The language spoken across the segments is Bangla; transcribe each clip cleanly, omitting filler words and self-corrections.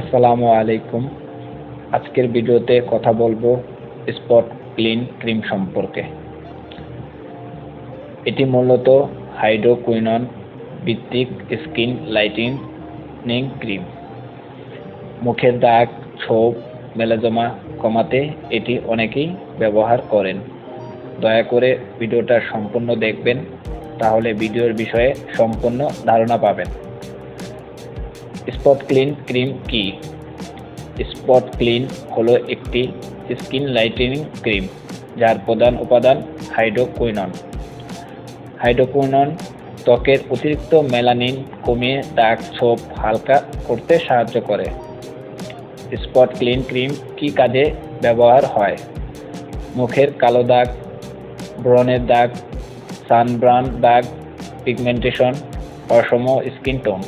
আসসালামু আলাইকুম। আজকের ভিডিওতে কথা বলবো স্পট ক্লিন ক্রিম সম্পর্কে। এটি মূলত হাইড্রোকুইনন ভিত্তিক স্কিন লাইটেনিং ক্রিম। মুখের দাগ, ছোপ, মেলাজমা কমাতে এটি অনেকেই ব্যবহার করেন। দয়া করে ভিডিওটা সম্পূর্ণ দেখবেন, তাহলে ভিডিওর বিষয়ে সম্পূর্ণ ধারণা পাবেন। স্পট ক্লিন ক্রিম কি? স্পট ক্লিন হলো একটি স্কিন লাইটেনিং ক্রিম যার প্রধান উপাদান হাইড্রোকুইনন। হাইড্রোকুইনন ত্বকের অতিরিক্ত মেলানিন কমিয়ে দাগ, ছোপ হালকা করতে সাহায্য করে। স্পট ক্লিন ক্রিম কি কাজে ব্যবহার হয়? মুখের কালো দাগ, ব্রণের দাগ, সানবার্ন দাগ, পিগমেন্টেশন, অসম স্কিন টোন।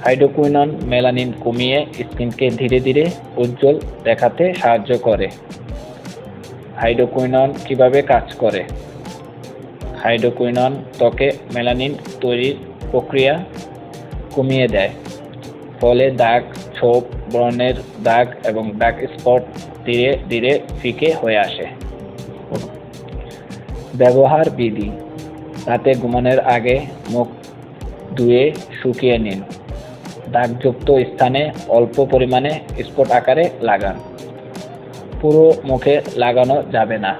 হাইড্রোকুইনন মেলানিন কমিয়ে স্কিনকে ধীরে ধীরে উজ্জ্বল দেখাতে সাহায্য করে। হাইড্রোকুইনন কিভাবে কাজ করে? হাইড্রোকুইনন ত্বকে মেলানিন তৈরির প্রক্রিয়া কমিয়ে দেয়, ফলে দাগ, ছোপ, ব্রণের দাগ এবং ডার্ক স্পট ধীরে ধীরে ফিকে হয়ে আসে। ব্যবহার বিধি: রাতে ঘুমানোর আগে মুখ ধুয়ে শুকিয়ে নিন। দাগযুক্ত স্থানে অল্প পরিমাণে স্পট আকারে লাগান। পুরো মুখে লাগানো যাবে না।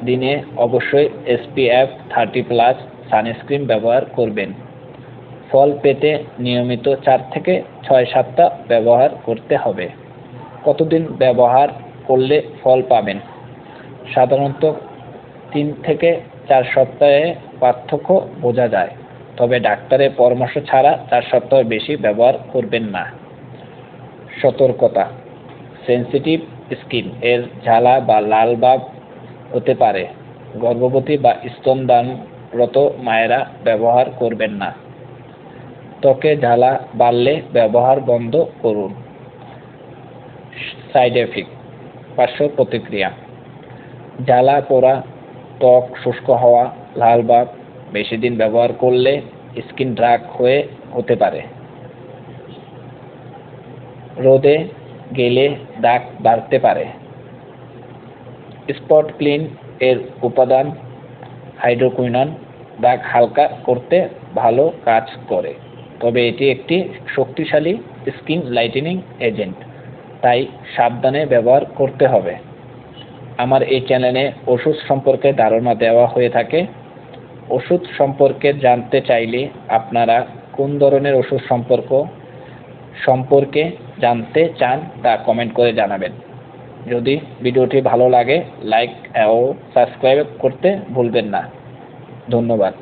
দিনে অবশ্যই SPF 30+ সানস্ক্রিন ব্যবহার করবেন। ফল পেতে নিয়মিত 4 থেকে 6 সপ্তাহ ব্যবহার করতে হবে। কতদিন ব্যবহার করলে ফল পাবেন? সাধারণত 3 থেকে 4 সপ্তাহে পার্থক্য বোঝা যায়, তবে ডাক্তারের পরামর্শ ছাড়া 4 সপ্তাহ বেশি ব্যবহার করবেন না। সতর্কতা: সেনসিটিভ স্কিন এর জ্বালা বা লাল ভাব হতে পারে। গর্ভবতী বা স্তনদানরত মায়েরা ব্যবহার করবেন না। ত্বকে জ্বালা বাড়লে ব্যবহার বন্ধ করুন। সাইড এফেক্ট: পার্শ্ব প্রতিক্রিয়া: জ্বালা পোড়া, ত্বক শুষ্ক হওয়া, লাল ভাব। বেশি দিন ব্যবহার করলে স্কিন ড্রাই হতে পারে। রোদে গেলে দাগ বাড়তে পারে। স্পট ক্লিন এর উপাদান হাইড্রোকুইনন দাগ হালকা করতে ভালো কাজ করে, তবে এটি একটি শক্তিশালী স্কিন লাইটেনিং এজেন্ট, তাই সাবধানে ব্যবহার করতে হবে। আমার এই চ্যানেলে ওষুধ সম্পর্কে ধারণা দেওয়া হয়ে থাকে। ওষুধ সম্পর্কে জানতে চাইলে আপনারা কোন ধরনের ওষুধ সম্পর্কে জানতে চান তা কমেন্ট করে জানাবেন। যদি ভিডিওটি ভালো লাগে, লাইক ও সাবস্ক্রাইব করতে ভুলবেন না। ধন্যবাদ।